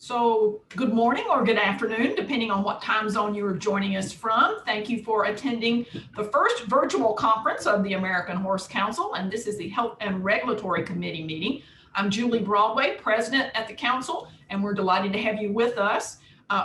So good morning or good afternoon, depending on what time zone you are joining us from. Thank you for attending the first virtual conference of the American Horse Council, and this is the Health and Regulatory Committee meeting. I'm Julie Broadway, President at the Council, and we're delighted to have you with us.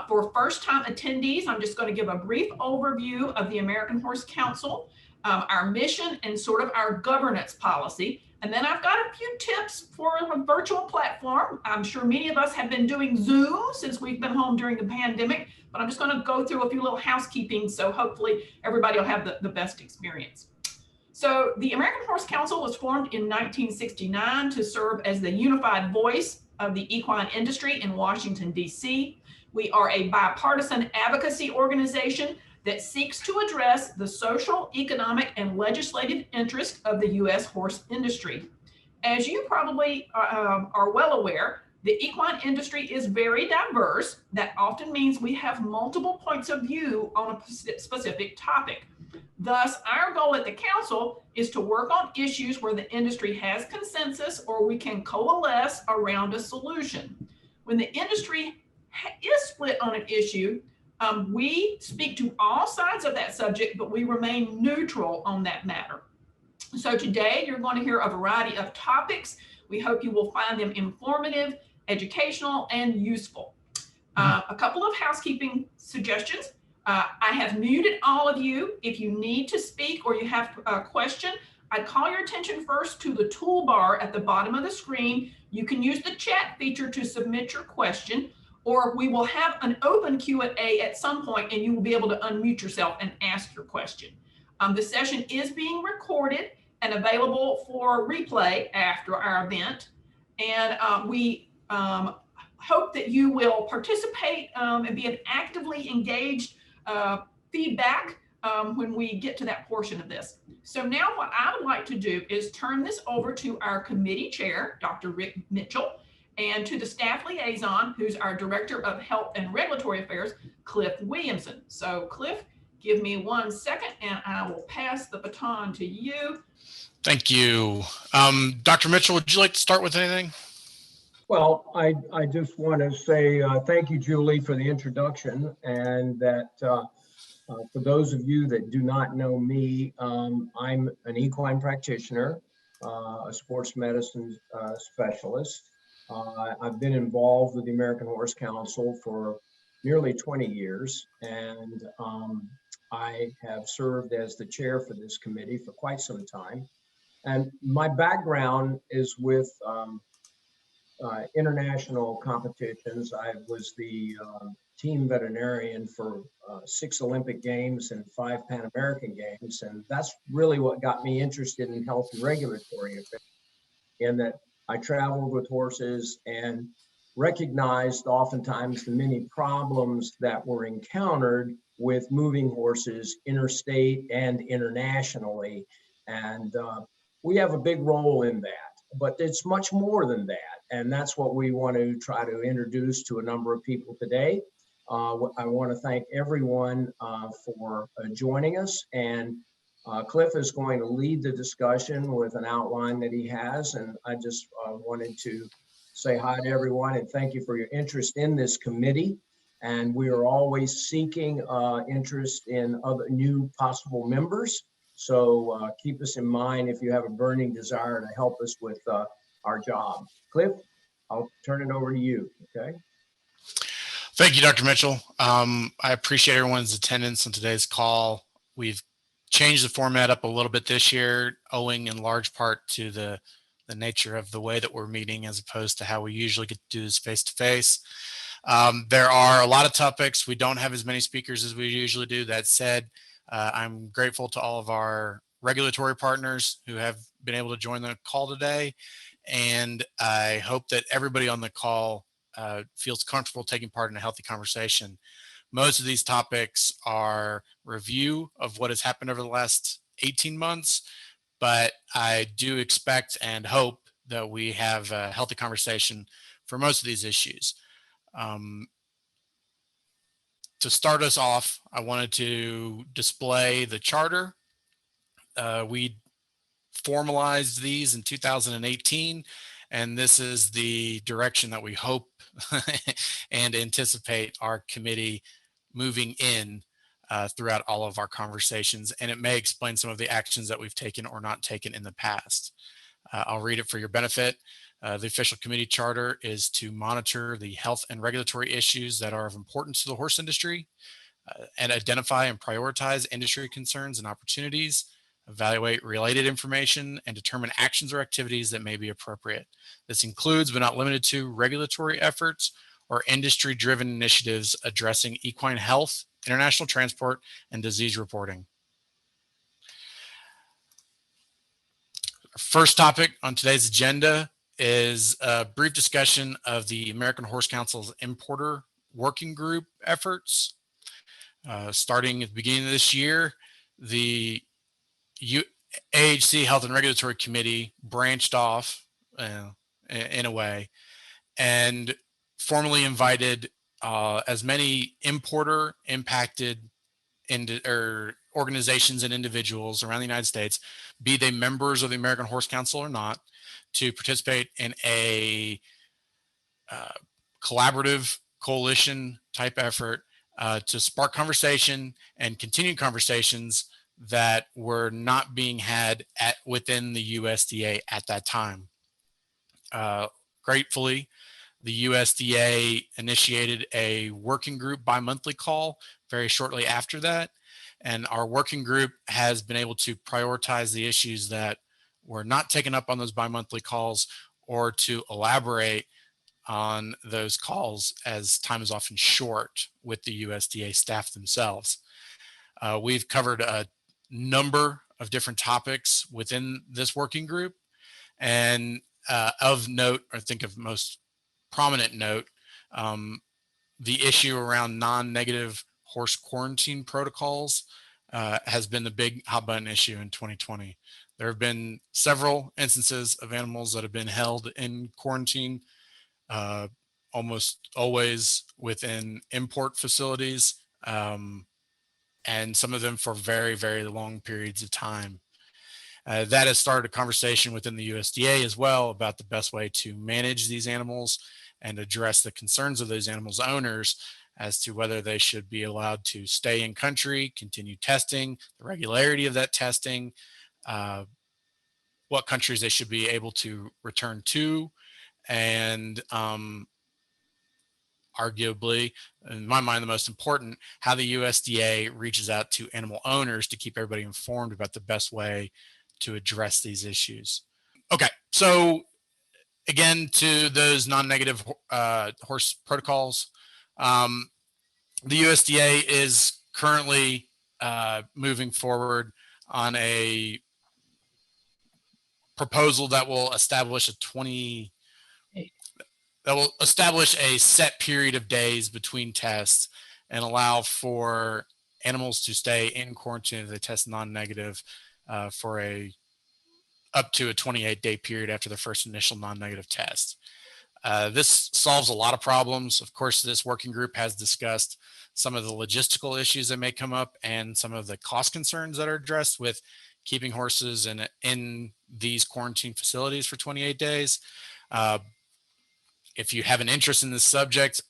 For first-time attendees, I'm just going to give a brief overview of the American Horse Council, our mission, and sort of our governance policy. And then I've got a few tips for a virtual platform. I'm sure many of us have been doing Zoom since we've been home during the pandemic, but I'm just going to go through a few little housekeeping, so hopefully everybody will have the best experience. So the American Horse Council was formed in 1969 to serve as the unified voice of the equine industry in Washington, D.C. We are a bipartisan advocacy organization that seeks to address the social, economic, and legislative interest of the U.S. horse industry. As you probably are well aware, the equine industry is very diverse. That often means we have multiple points of view on a specific topic. Thus, our goal at the Council is to work on issues where the industry has consensus or we can coalesce around a solution. When the industry is split on an issue, we speak to all sides of that subject, but we remain neutral on that matter. So today you're going to hear a variety of topics. We hope you will find them informative, educational, and useful. A couple of housekeeping suggestions. I have muted all of you. If you need to speak or you have a question, I call your attention first to the toolbar at the bottom of the screen. You can use the chat feature to submit your question, or we will have an open Q&A at some point and you will be able to unmute yourself and ask your question. The session is being recorded and available for replay after our event. And we hope that you will participate and be an actively engaged feedback when we get to that portion of this. So now what I would like to do is turn this over to our committee chair, Dr. Rick Mitchell, and to the staff liaison, who's our Director of Health and Regulatory Affairs, Cliff Williamson. So Cliff, give me 1 second and I will pass the baton to you. Thank you. Dr. Mitchell, would you like to start with anything? Well, I just want to say thank you, Julie, for the introduction, and that for those of you that do not know me, I'm an equine practitioner, a sports medicine specialist. I've been involved with the American Horse Council for nearly 20 years, and I have served as the chair for this committee for quite some time. And my background is with international competitions. I was the team veterinarian for 6 Olympic Games and 5 Pan American Games, and that's really what got me interested in health and regulatory affairs, in that I traveled with horses and recognized oftentimes the many problems that were encountered with moving horses interstate and internationally. And we have a big role in that, but it's much more than that. And that's what we want to try to introduce to a number of people today. I want to thank everyone for joining us. And Cliff is going to lead the discussion with an outline that he has, and I just wanted to say hi to everyone and thank you for your interest in this committee. And we are always seeking interest in other new possible members. So keep us in mind if you have a burning desire to help us with our job. Cliff, I'll turn it over to you, okay? Thank you, Dr. Mitchell. I appreciate everyone's attendance on today's call. We've changed the format up a little bit this year, owing in large part to the nature of the way that we're meeting as opposed to how we usually get to do this face-to-face. There are a lot of topics. We don't have as many speakers as we usually do. That said, I'm grateful to all of our regulatory partners who have been able to join the call today. And I hope that everybody on the call feels comfortable taking part in a healthy conversation. Most of these topics are review of what has happened over the last 18 months, but I do expect and hope that we have a healthy conversation for most of these issues. To start us off, I wanted to display the charter. We formalized these in 2018 And this is the direction that we hope and anticipate our committee moving in throughout all of our conversations. And it may explain some of the actions that we've taken or not taken in the past. I'll read it for your benefit. The official committee charter is to monitor the health and regulatory issues that are of importance to the horse industry, and identify and prioritize industry concerns and opportunities, evaluate related information, and determine actions or activities that may be appropriate. This includes, but not limited to, regulatory efforts or industry-driven initiatives addressing equine health, international transport, and disease reporting. First topic on today's agenda is a brief discussion of the American Horse Council's importer working group efforts. Starting at the beginning of this year, the AHC Health and Regulatory Committee branched off in a way and formally invited as many importer impacted organizations and individuals around the United States, be they members of the American Horse Council or not, to participate in a collaborative coalition type effort to spark conversation and continued conversations that were not being had within the USDA at that time. Gratefully, the USDA initiated a working group bi-monthly call very shortly after that. And our working group has been able to prioritize the issues that were not taken up on those bi-monthly calls, or to elaborate on those calls as time is often short with the USDA staff themselves. We've covered a number of different topics within this working group, and of note, or I think of most prominent note, the issue around non-negative horse quarantine protocols has been the big hot button issue in 2020. There have been several instances of animals that have been held in quarantine, almost always within import facilities, and some of them for very, very long periods of time. That has started a conversation within the USDA as well about the best way to manage these animals and address the concerns of those animals' owners as to whether they should be allowed to stay in country, continue testing, the regularity of that testing, what countries they should be able to return to, and arguably, in my mind, the most important, how the USDA reaches out to animal owners to keep everybody informed about the best way to address these issues. Okay, so again, to those non-negative horse protocols, the USDA is currently moving forward on a proposal that will establish a set period of days between tests and allow for animals to stay in quarantine if they test non-negative for up to a 28-day period after the first initial non-negative test. This solves a lot of problems. Of course, this working group has discussed some of the logistical issues that may come up and some of the cost concerns that are addressed with keeping horses in these quarantine facilities for 28 days. If you have an interest in this subject,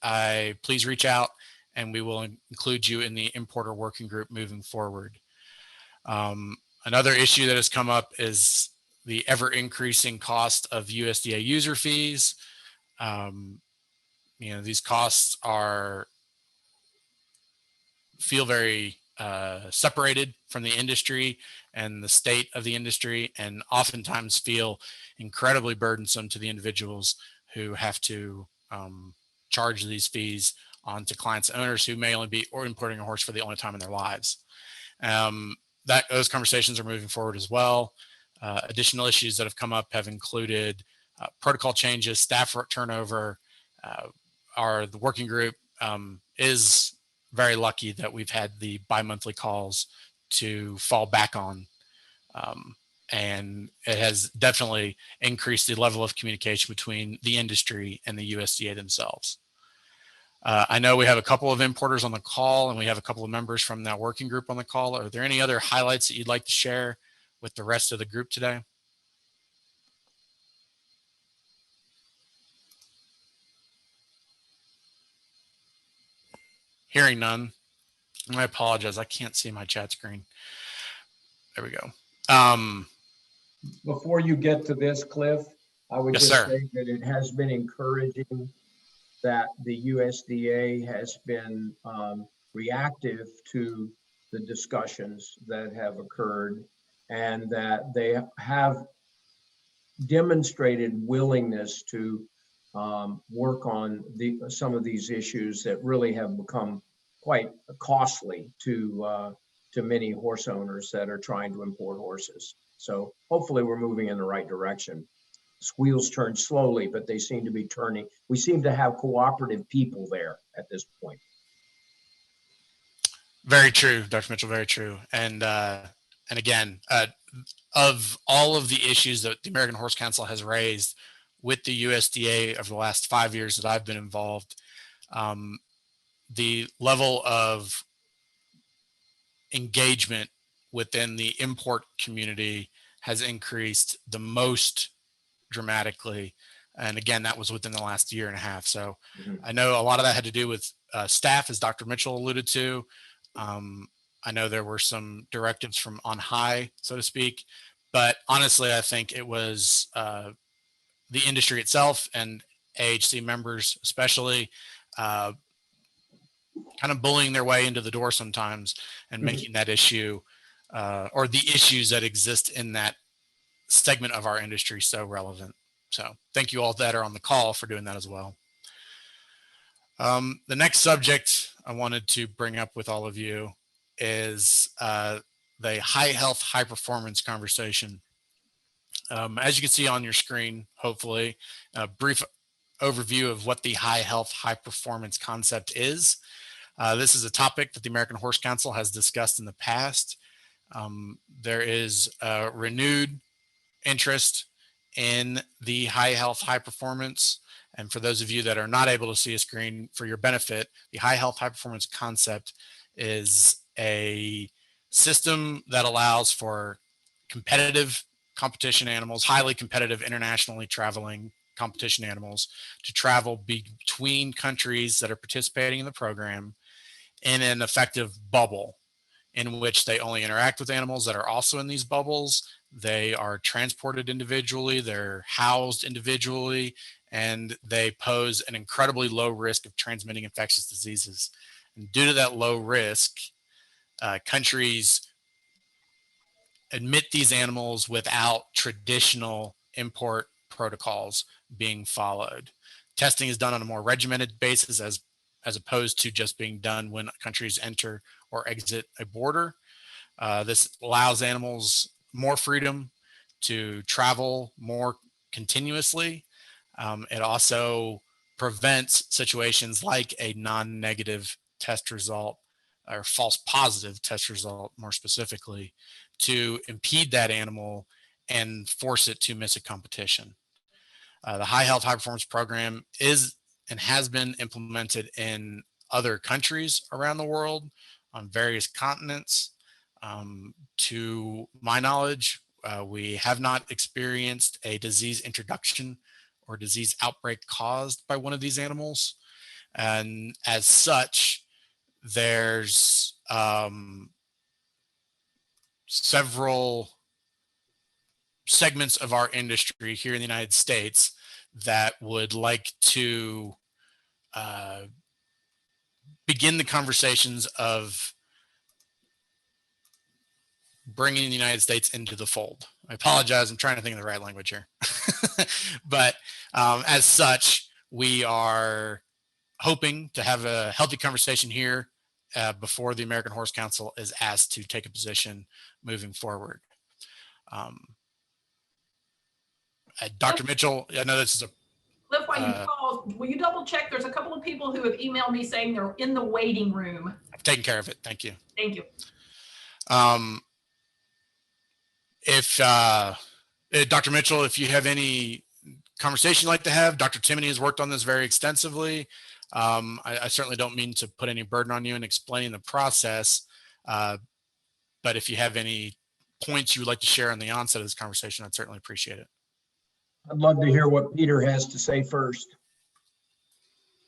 please reach out and we will include you in the importer working group moving forward. Another issue that has come up is the ever increasing cost of USDA user fees. These costs feel very separated from the industry and the state of the industry, and oftentimes feel incredibly burdensome to the individuals who have to charge these fees onto clients' owners who may only be importing a horse for the only time in their lives. Those conversations are moving forward as well. Additional issues that have come up have included protocol changes, staff turnover. The working group is very lucky that we've had the bi-monthly calls to fall back on. And it has definitely increased the level of communication between the industry and the USDA themselves. I know we have a couple of importers on the call and we have a couple of members from that working group on the call. Are there any other highlights that you'd like to share with the rest of the group today? Hearing none. I apologize. I can't see my chat screen. There we go. Before you get to this, Cliff, I would Yes, just sir. say that it has been encouraging that the USDA has been reactive to the discussions that have occurred, and that they have demonstrated willingness to work on some of these issues that really have become quite costly to many horse owners that are trying to import horses. So hopefully we're moving in the right direction. Wheels turn slowly, but they seem to be turning. We seem to have cooperative people there at this point. Very true, Dr. Mitchell, very true. And again, of all of the issues that the American Horse Council has raised with the USDA over the last 5 years that I've been involved, the level of engagement within the import community has increased the most dramatically. And again, that was within the last year and a half. So I know a lot of that had to do with staff, as Dr. Mitchell alluded to. I know there were some directives from on high, so to speak, but honestly, I think it was the industry itself and AHC members, especially, kind of bullying their way into the door sometimes and making that issue or the issues that exist in that segment of our industry so relevant. So thank you all that are on the call for doing that as well. The next subject I wanted to bring up with all of you is the high health, high performance conversation. As you can see on your screen, hopefully, a brief overview of what the high health, high performance concept is. This is a topic that the American Horse Council has discussed in the past. There is a renewed interest in the high health, high performance. And for those of you that are not able to see a screen, for your benefit, the high health, high performance concept is a system that allows for competitive competition animals, highly competitive internationally traveling competition animals to travel between countries that are participating in the program in an effective bubble in which they only interact with animals that are also in these bubbles. They are transported individually, they're housed individually, and they pose an incredibly low risk of transmitting infectious diseases. And due to that low risk, countries admit these animals without traditional import protocols being followed. Testing is done on a more regimented basis as opposed to just being done when countries enter or exit a border. This allows animals more freedom to travel more continuously. It also prevents situations like a non-negative test result or false positive test result, more specifically, to impede that animal and force it to miss a competition. The High Health, High Performance program is and has been implemented in other countries around the world on various continents. To my knowledge, we have not experienced a disease introduction or disease outbreak caused by one of these animals. And as such, there's several segments of our industry here in the United States that would like to begin the conversations of bringing the United States into the fold. I apologize, I'm trying to think of the right language here. But as such, we are hoping to have a healthy conversation here before the American Horse Council is asked to take a position moving forward. Dr. Mitchell, I know this is a Cliff, while you pause, will you double check? There's a couple of people who have emailed me saying they're in the waiting room. I've taken care of it. Thank you. Thank you. If Dr. Mitchell, if you have any conversation you'd like to have, Dr. Timoney has worked on this very extensively. I certainly don't mean to put any burden on you in explaining the process, but if you have any points you would like to share on the onset of this conversation, I'd certainly appreciate it. I'd love to hear what Peter has to say first.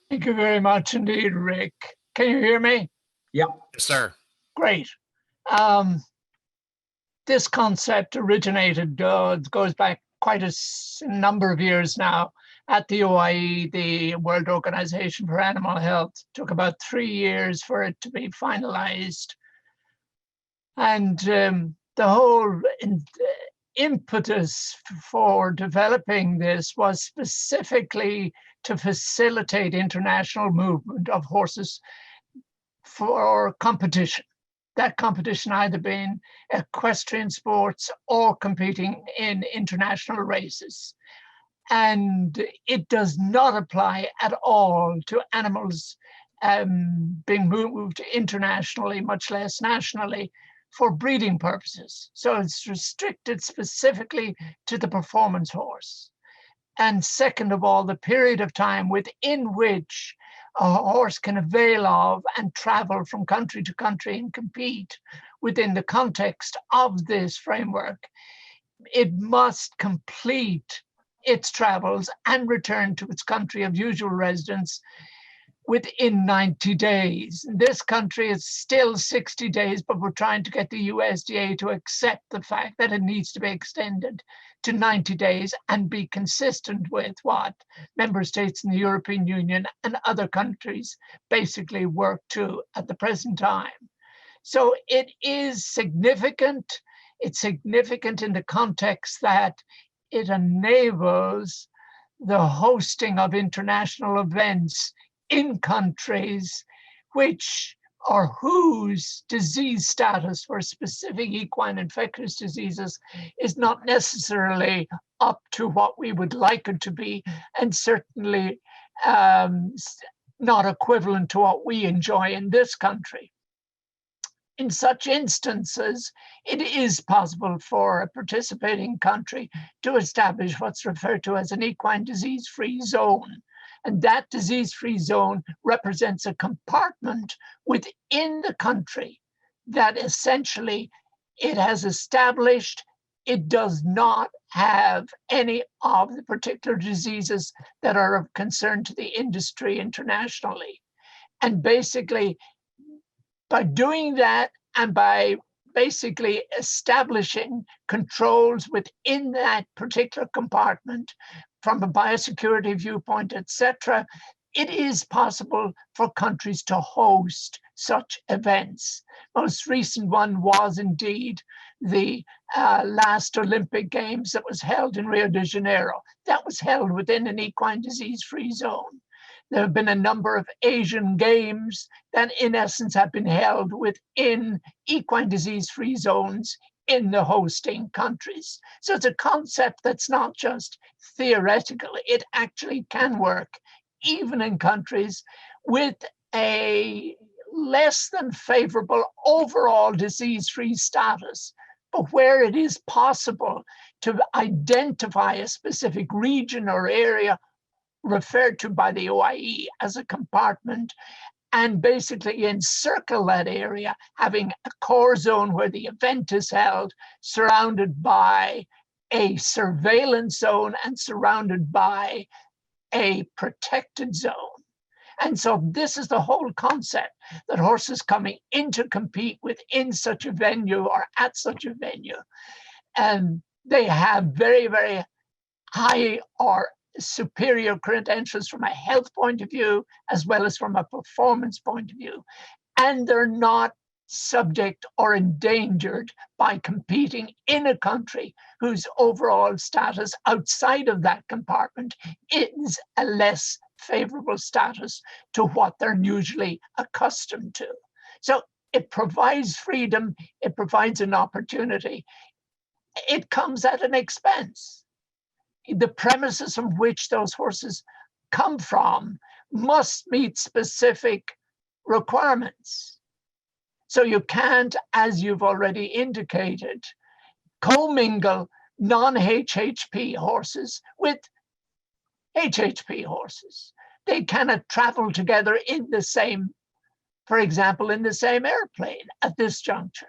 Thank you very much indeed, Rick. Can you hear me? Yeah. Yes, sir. Great. This concept originated, goes back quite a number of years now at the OIE, the World Organization for Animal Health. It took about 3 years for it to be finalized. And the whole impetus for developing this was specifically to facilitate international movement of horses for competition. That competition either being equestrian sports or competing in international races. And it does not apply at all to animals being moved internationally, much less nationally, for breeding purposes. So it's restricted specifically to the performance horse. And second of all, the period of time within which a horse can avail of and travel from country to country and compete within the context of this framework. It must complete its travels and return to its country of usual residence within 90 days. In this country, it's still 60 days, but we're trying to get the USDA to accept the fact that it needs to be extended to 90 days and be consistent with what member states in the European Union and other countries basically work to at the present time. So it is significant. It's significant in the context that it enables the hosting of international events in countries which or whose disease status for specific equine infectious diseases is not necessarily up to what we would like it to be, and certainly not equivalent to what we enjoy in this country. In such instances, it is possible for a participating country to establish what's referred to as an equine disease-free zone. And that disease-free zone represents a compartment within the country that essentially it has established it does not have any of the particular diseases that are of concern to the industry internationally. And basically, by doing that and by basically establishing controls within that particular compartment from a biosecurity viewpoint, etc., it is possible for countries to host such events. Most recent one was indeed the last Olympic Games that was held in Rio de Janeiro. That was held within an equine disease-free zone. There have been a number of Asian games that in essence have been held within equine disease-free zones in the hosting countries. So it's a concept that's not just theoretical, it actually can work even in countries with a less than favorable overall disease-free status, but where it is possible to identify a specific region or area referred to by the OIE as a compartment and basically encircle that area, having a core zone where the event is held, surrounded by a surveillance zone and surrounded by a protected zone. And so this is the whole concept, that horses coming in to compete within such a venue or at such a venue, and they have very, very high or superior credentials from a health point of view, as well as from a performance point of view. And they're not subject or endangered by competing in a country whose overall status outside of that compartment is a less favorable status to what they're usually accustomed to. So it provides freedom, it provides an opportunity. It comes at an expense. The premises from which those horses come from must meet specific requirements. So you can't, as you've already indicated, commingle non-HHP horses with HHP horses. They cannot travel together in the same, for example, in the same airplane at this juncture.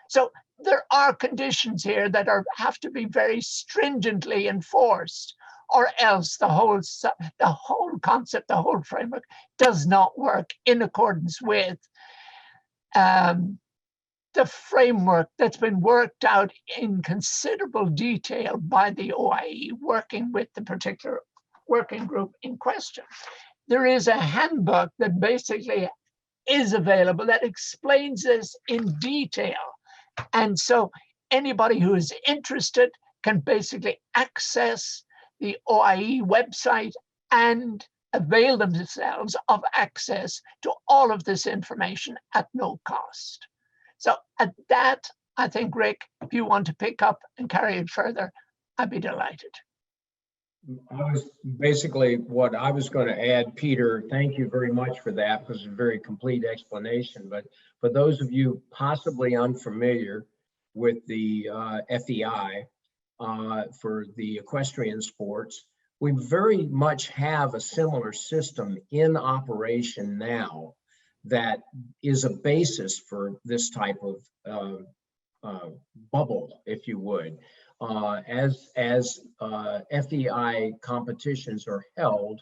So there are conditions here that have to be very stringently enforced, or else the whole concept, the whole framework does not work in accordance with the framework that's been worked out in considerable detail by the OIE, working with the particular working group in question. There is a handbook that basically is available that explains this in detail. And so anybody who is interested can basically access the OIE website and avail themselves of access to all of this information at no cost. So at that, I think, Rick, if you want to pick up and carry it further, I'd be delighted. I was basically what I was going to add, Peter. Thank you very much for that. It was a very complete explanation. But for those of you possibly unfamiliar with the FEI for the equestrian sports, we very much have a similar system in operation now that is a basis for this type of bubble, if you would. As FEI competitions are held,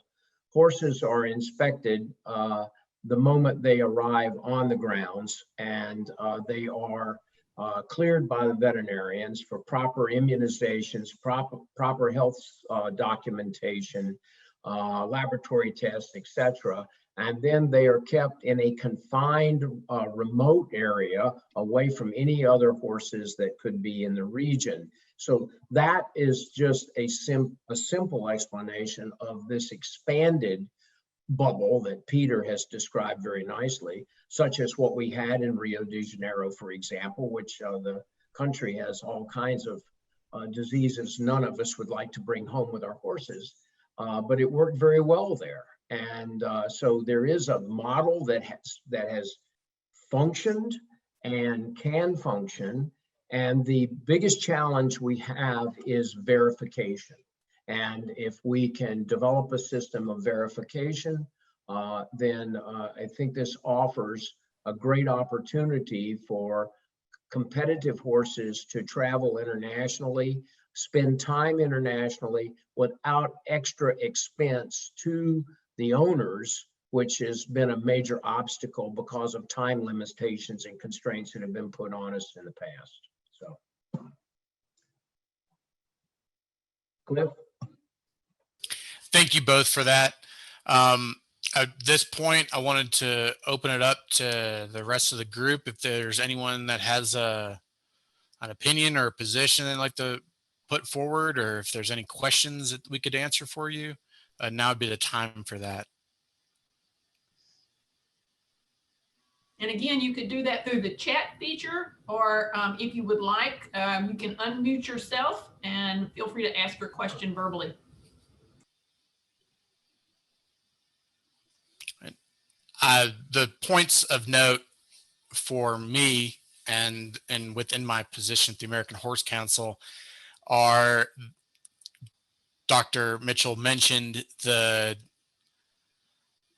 horses are inspected the moment they arrive on the grounds, and they are cleared by the veterinarians for proper immunizations, proper health documentation, laboratory tests, etc. And then they are kept in a confined remote area away from any other horses that could be in the region. So that is just a simple explanation of this expanded bubble that Peter has described very nicely, such as what we had in Rio de Janeiro, for example, which the country has all kinds of diseases none of us would like to bring home with our horses, but it worked very well there. And so there is a model that has functioned and can function. And the biggest challenge we have is verification. And if we can develop a system of verification, then I think this offers a great opportunity for competitive horses to travel internationally, spend time internationally without extra expense to the owners, which has been a major obstacle because of time limitations and constraints that have been put on us in the past. So, Cliff? Thank you both for that. At this point, I wanted to open it up to the rest of the group. If there's anyone that has an opinion or a position they'd like to put forward, or if there's any questions that we could answer for you, now would be the time for that. And again, you could do that through the chat feature, or if you would like, you can unmute yourself and feel free to ask your question verbally. The points of note for me and within my position at the American Horse Council are, Dr. Mitchell mentioned the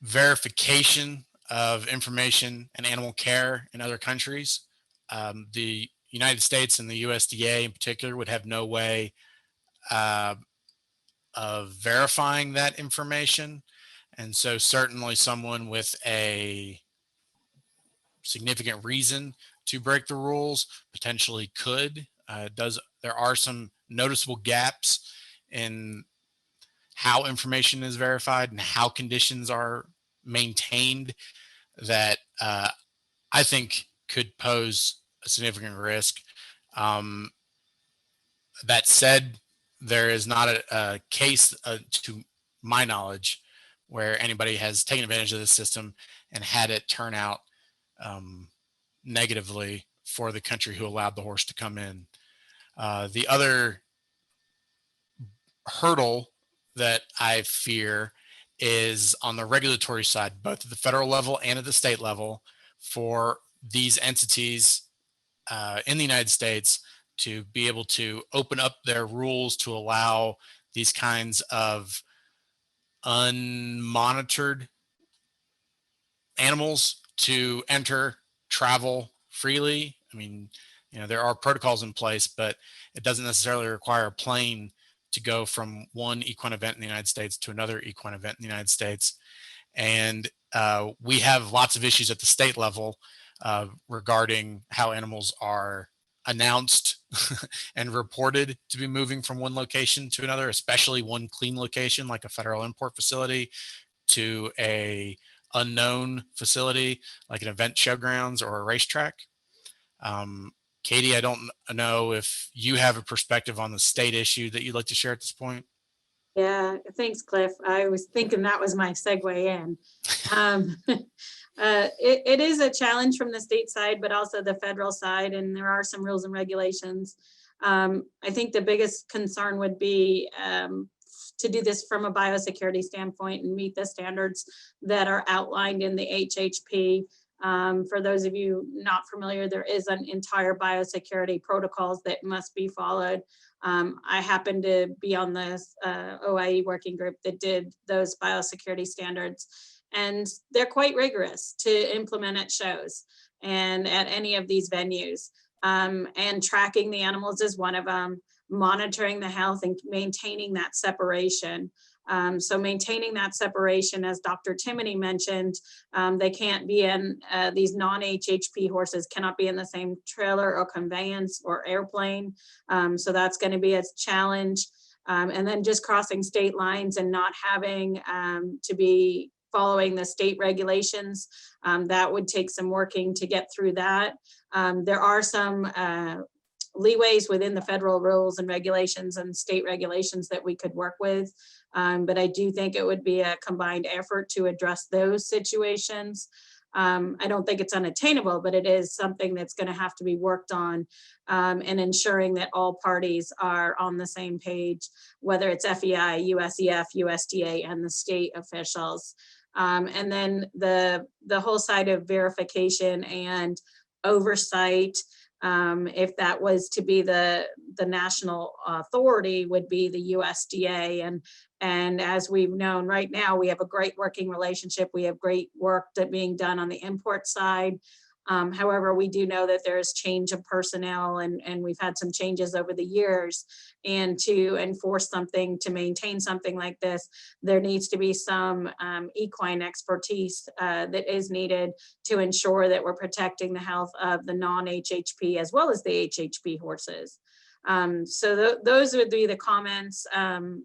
verification of information and animal care in other countries. The United States and the USDA in particular would have no way of verifying that information. And so certainly someone with a significant reason to break the rules potentially could. There are some noticeable gaps in how information is verified and how conditions are maintained that I think could pose a significant risk. That said, there is not a case to my knowledge where anybody has taken advantage of the system and had it turn out negatively for the country who allowed the horse to come in. The other hurdle that I fear is on the regulatory side, both at the federal level and at the state level, for these entities in the United States to be able to open up their rules to allow these kinds of unmonitored animals to enter, travel freely. I mean, there are protocols in place, but it doesn't necessarily require a plane to go from one equine event in the United States to another equine event in the United States. And we have lots of issues at the state level regarding how animals are announced and reported to be moving from one location to another, especially one clean location like a federal import facility to a unknown facility like an event showgrounds or a racetrack. Katie, I don't know if you have a perspective on the state issue that you'd like to share at this point. Yeah, thanks, Cliff. I was thinking that was my segue in. It is a challenge from the state side, but also the federal side, and there are some rules and regulations. I think the biggest concern would be to do this from a biosecurity standpoint and meet the standards that are outlined in the HHP. For those of you not familiar, there is an entire biosecurity protocols that must be followed. I happen to be on the OIE working group that did those biosecurity standards, and they're quite rigorous to implement at shows and at any of these venues. And tracking the animals is one of them, monitoring the health and maintaining that separation. So maintaining that separation, as Dr. Timoney mentioned, they can't be in, these non-HHP horses cannot be in the same trailer or conveyance or airplane. So that's going to be a challenge. And then just crossing state lines and not having to be following the state regulations, that would take some working to get through that. There are some leeways within the federal rules and regulations and state regulations that we could work with. But I do think it would be a combined effort to address those situations. I don't think it's unattainable, but it is something that's going to have to be worked on, and ensuring that all parties are on the same page, whether it's FEI, USEF, USDA, and the state officials. And then the whole side of verification and oversight, if that was to be the national authority, would be the USDA. And as we've known right now, we have a great working relationship. We have great work being done on the import side. However, we do know that there's change of personnel, and we've had some changes over the years. And to enforce something, to maintain something like this, there needs to be some equine expertise that is needed to ensure that we're protecting the health of the non-HHP as well as the HHP horses. So those would be the comments. And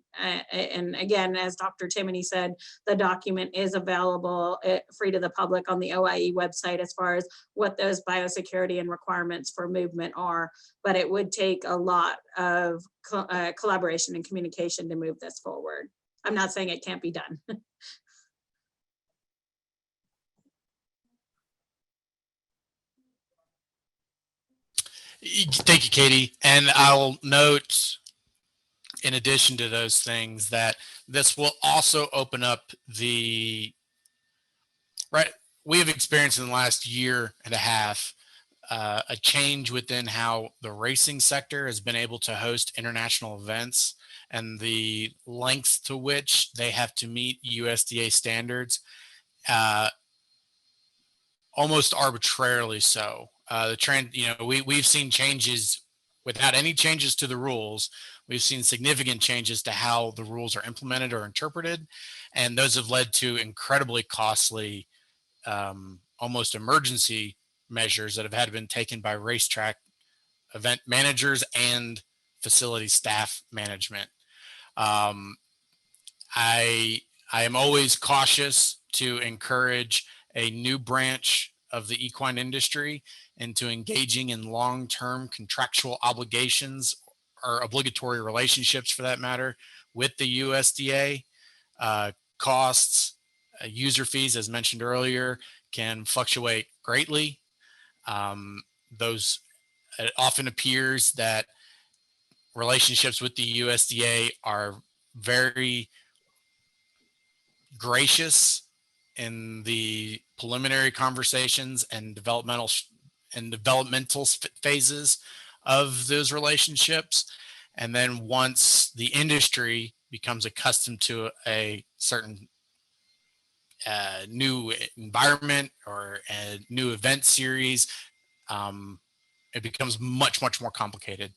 again, as Dr. Timoney said, the document is available free to the public on the OIE website as far as what those biosecurity and requirements for movement are. But it would take a lot of collaboration and communication to move this forward. I'm not saying it can't be done. Thank you, Katie. And I'll note, in addition to those things, that this will also open up the, right, we have experienced in the last year and a half a change within how the racing sector has been able to host international events and the lengths to which they have to meet USDA standards, almost arbitrarily so. The trend, we've seen changes without any changes to the rules. We've seen significant changes to how the rules are implemented or interpreted, and those have led to incredibly costly, almost emergency measures that have had been taken by racetrack event managers and facility staff management. I am always cautious to encourage a new branch of the equine industry into engaging in long-term contractual obligations or obligatory relationships, for that matter, with the USDA. Costs, user fees, as mentioned earlier, can fluctuate greatly. It often appears that relationships with the USDA are very gracious in the preliminary conversations and developmental phases of those relationships. And then once the industry becomes accustomed to a certain new environment or a new event series, it becomes much, much more complicated.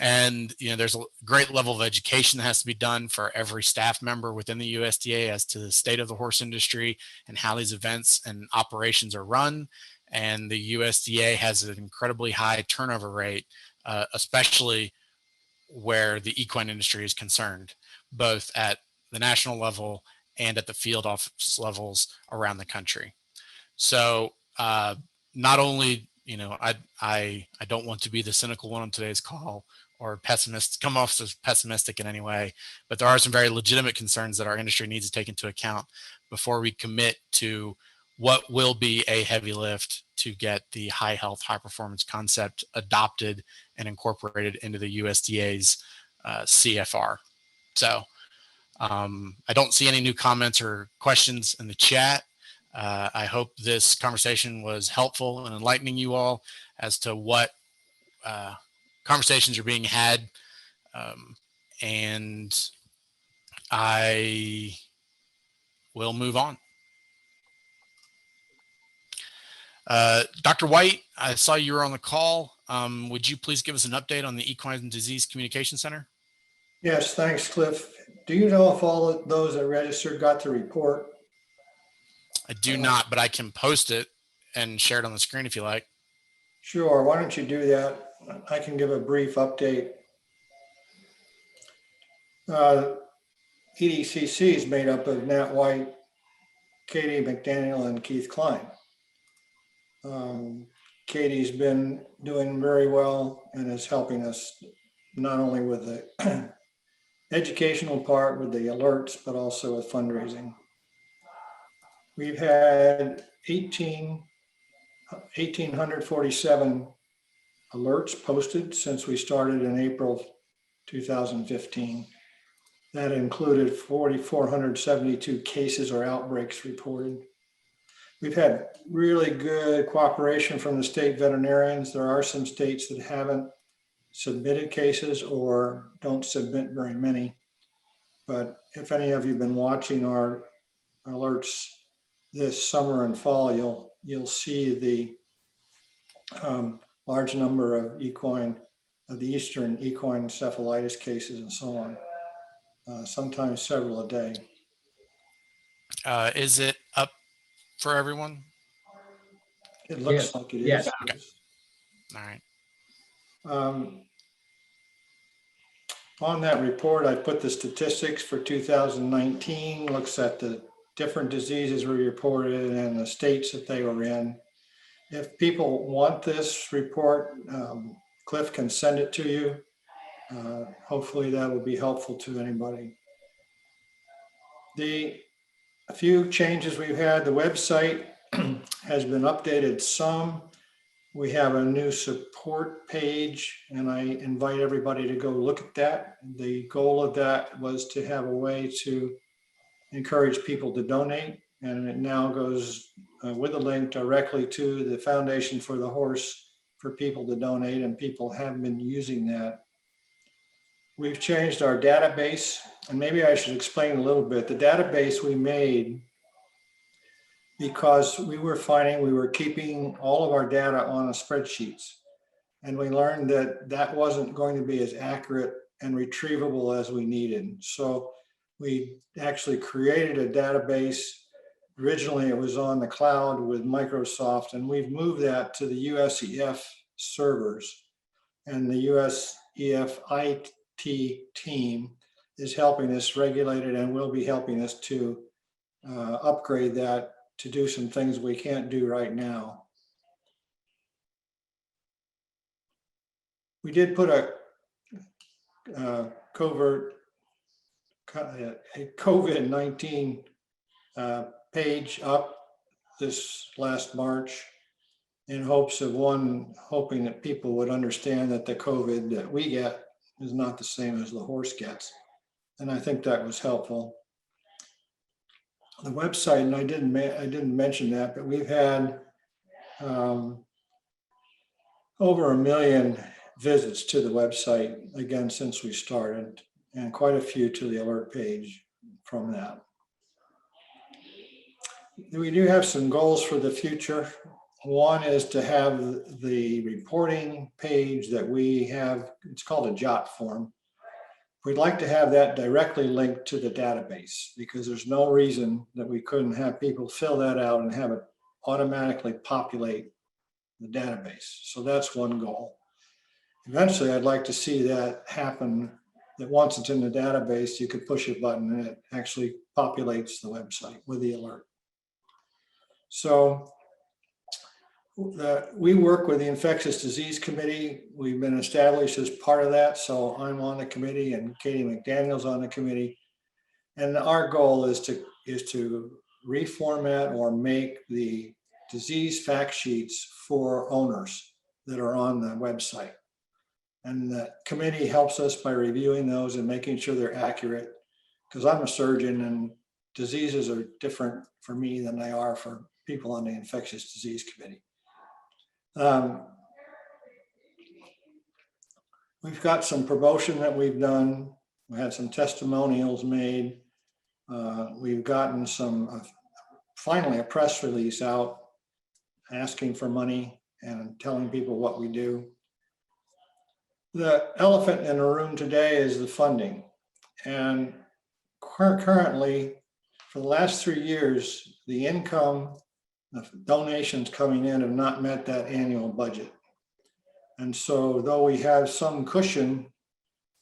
And, there's a great level of education that has to be done for every staff member within the USDA as to the state of the horse industry and how these events and operations are run. And the USDA has an incredibly high turnover rate, especially where the equine industry is concerned, both at the national level and at the field office levels around the country. So not only, I don't want to be the cynical one on today's call or come off as pessimistic in any way, but there are some very legitimate concerns that our industry needs to take into account before we commit to what will be a heavy lift to get the high health, high performance concept adopted and incorporated into the USDA's CFR. So I don't see any new comments or questions in the chat. I hope this conversation was helpful and enlightening you all as to what conversations are being had. And I will move on. Dr. White, I saw you were on the call. Would you please give us an update on the Equine Disease Communication Center? Yes, thanks, Cliff. Do you know if all of those that registered got the report? I do not, but I can post it and share it on the screen if you like. Sure, why don't you do that? I can give a brief update. EDCC is made up of Nat White, Katie McDaniel, and Keith Klein. Katie's been doing very well and is helping us not only with the educational part with the alerts, but also with fundraising. We've had 1,847 alerts posted since we started in April 2015. That included 4,472 cases or outbreaks reported. We've had really good cooperation from the state veterinarians. There are some states that haven't submitted cases or don't submit very many. But if any of you have been watching our alerts this summer and fall, you'll see the large number of the eastern equine encephalitis cases and so on, sometimes several a day. Is it up for everyone? It looks Yes. like it is. Yes. Okay. All right. On that report, I put the statistics for 2019, looks at the different diseases we reported and the states that they were in. If people want this report, Cliff can send it to you. Hopefully that will be helpful to anybody. A few changes we've had, the website has been updated some. We have a new support page and I invite everybody to go look at that. The goal of that was to have a way to encourage people to donate, and it now goes with a link directly to the Foundation for the Horse for people to donate, and people have been using that. We've changed our database, and maybe I should explain a little bit. The database we made because we were finding we were keeping all of our data on spreadsheets, and we learned that that wasn't going to be as accurate and retrievable as we needed. So we actually created a database. Originally, it was on the cloud with Microsoft, and we've moved that to the USEF servers. And the USEF IT team is helping us regulate it and will be helping us to upgrade that to do some things we can't do right now. We did put a COVID-19 page up this last March in hopes of hoping that people would understand that the COVID that we get is not the same as the horse gets. And I think that was helpful. The website, and I didn't mention that, but we've had over 1 million visits to the website, again, since we started, and quite a few to the alert page from that. We do have some goals for the future. One is to have the reporting page that we have, it's called a JOT form. We'd like to have that directly linked to the database because there's no reason that we couldn't have people fill that out and have it automatically populate the database. So that's one goal. Eventually, I'd like to see that happen, that once it's in the database, you could push a button and it actually populates the website with the alert. So we work with the Infectious Disease Committee. We've been established as part of that. So I'm on the committee and Katie McDaniel's on the committee. And our goal is to reformat or make the disease fact sheets for owners that are on the website. And the committee helps us by reviewing those and making sure they're accurate. Because I'm a surgeon and diseases are different for me than they are for people on the Infectious Disease Committee. We've got some promotion that we've done. We had some testimonials made. We've gotten some, finally a press release out asking for money and telling people what we do. The elephant in the room today is the funding. And currently, for the last 3 years, the income, the donations coming in have not met that annual budget. And so though we have some cushion,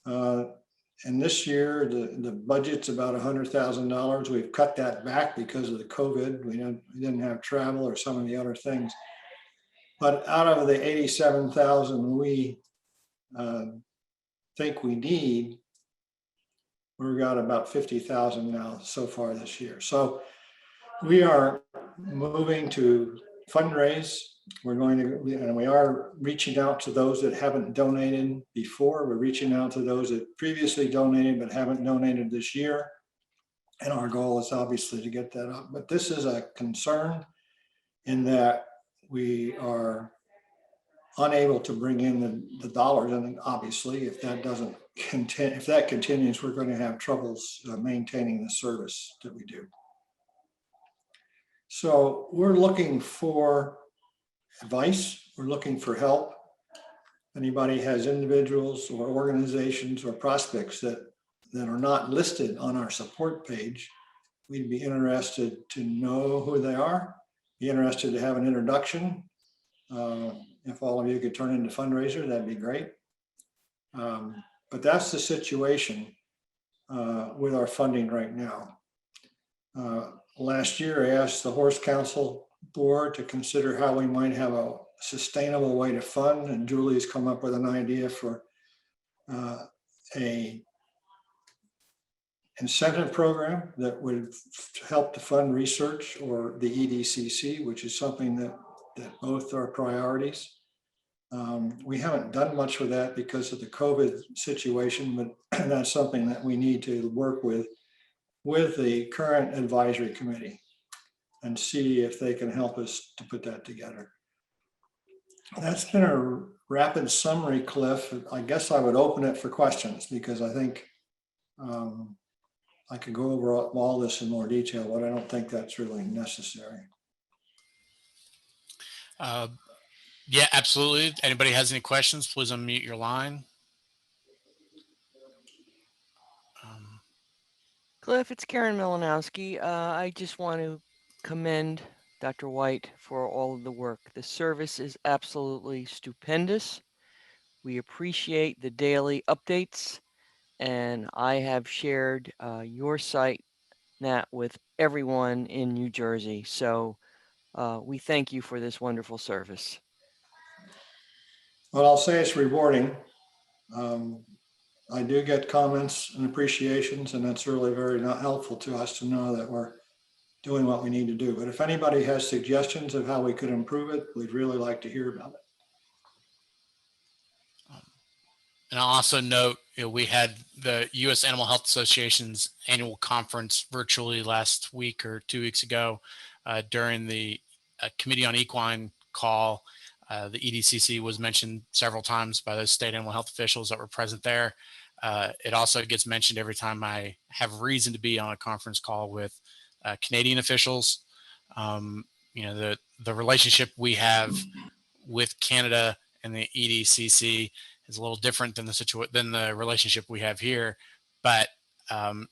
and this year the budget's about $100,000, we've cut that back because of the COVID. We didn't have travel or some of the other things. But out of the 87,000 we think we need, we've got about 50,000 now so far this year. So we are moving to fundraise. We're going to, and we are reaching out to those that haven't donated before. We're reaching out to those that previously donated but haven't donated this year. And our goal is obviously to get that up. But this is a concern in that we are unable to bring in the dollars. And obviously, if that doesn't continue, if that continues, we're going to have troubles maintaining the service that we do. So we're looking for advice. We're looking for help. Anybody has individuals or organizations or prospects that are not listed on our support page, we'd be interested to know who they are, be interested to have an introduction. If all of you could turn into fundraiser, that'd be great. But that's the situation with our funding right now. Last year, I asked the Horse Council Board to consider how we might have a sustainable way to fund, and Julie's come up with an idea for a incentive program that would help to fund research, or the EDCC, which is something that both are priorities. We haven't done much with that because of the COVID situation, but that's something that we need to work with the current advisory committee and see if they can help us to put that together. That's been a rapid summary, Cliff. I guess I would open it for questions because I think I could go over all this in more detail, but I don't think that's really necessary. Yeah, absolutely. Anybody has any questions, please unmute your line. Cliff, it's Karen Milanowski. I just want to commend Dr. White for all of the work. The service is absolutely stupendous. We appreciate the daily updates, and I have shared your site, Nat, with everyone in New Jersey. So we thank you for this wonderful service. Well, I'll say it's rewarding. I do get comments and appreciations, and that's really very not helpful to us to know that we're doing what we need to do. But if anybody has suggestions of how we could improve it, we'd really like to hear about it. And I'll also note, we had the U.S. Animal Health Association's annual conference virtually last week or 2 weeks ago during the Committee on Equine call. The EDCC was mentioned several times by those state animal health officials that were present there. It also gets mentioned every time I have reason to be on a conference call with Canadian officials. the relationship we have with Canada and the EDCC is a little different than the relationship we have here, but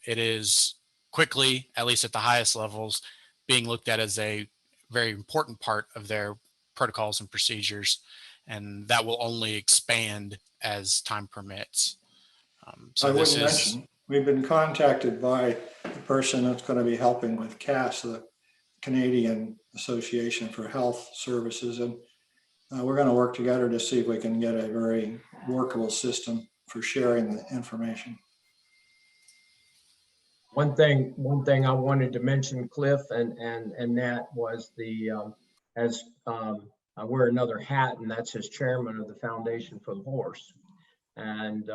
it is quickly, at least at the highest levels, being looked at as a very important part of their protocols and procedures, and that will only expand as time permits. I would mention, we've been contacted by the person that's going to be helping with CAS, the Canadian Association for Health Services, and we're going to work together to see if we can get a very workable system for sharing the information. One thing I wanted to mention, Cliff and Nat, was I wear another hat, and that's as chairman of the Foundation for the Horse. And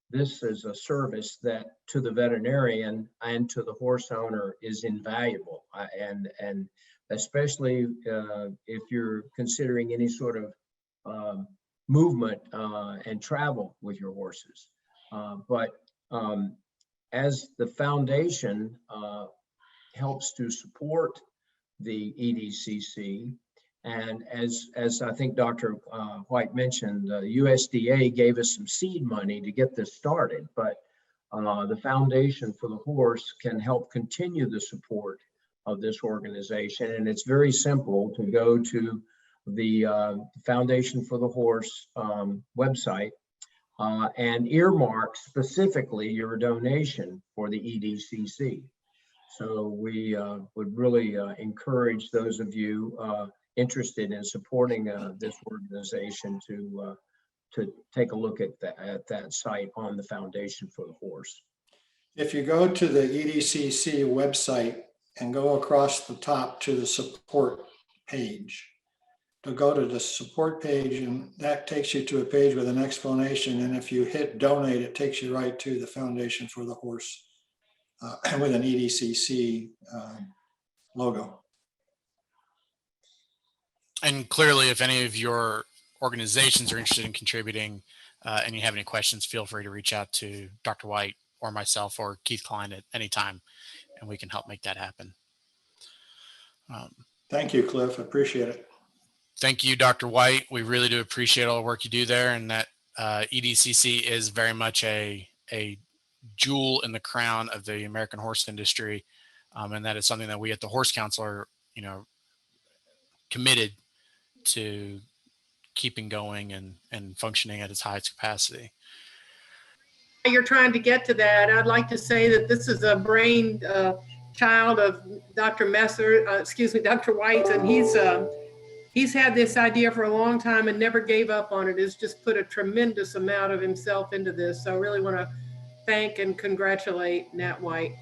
this is a service that to the veterinarian and to the horse owner is invaluable. And especially if you're considering any sort of movement and travel with your horses. As the foundation helps to support the EDCC, and as I think Dr. White mentioned, USDA gave us some seed money to get this started, but the Foundation for the Horse can help continue the support of this organization. And it's very simple to go to the Foundation for the Horse website and earmark specifically your donation for the EDCC. So we would really encourage those of you interested in supporting this organization to take a look at that site on the Foundation for the Horse. If you go to the EDCC website and go across the top to the support page, to go to the support page, and that takes you to a page with an explanation. And if you hit donate, it takes you right to the Foundation for the Horse with an EDCC logo. And clearly, if any of your organizations are interested in contributing and you have any questions, feel free to reach out to Dr. White or myself or Keith Klein at any time, and we can help make that happen. Thank you, Cliff. I appreciate it. Thank you, Dr. White. We really do appreciate all the work you do there, and that EDCC is very much a jewel in the crown of the American horse industry, and that is something that we at the Horse Council are, committed to keeping going and functioning at its highest capacity. You're trying to get to that. I'd like to say that this is a brain child of Dr. Dr. White, and he's had this idea for a long time and never gave up on it. Has just put a tremendous amount of himself into this. So I really want to thank and congratulate Nat White.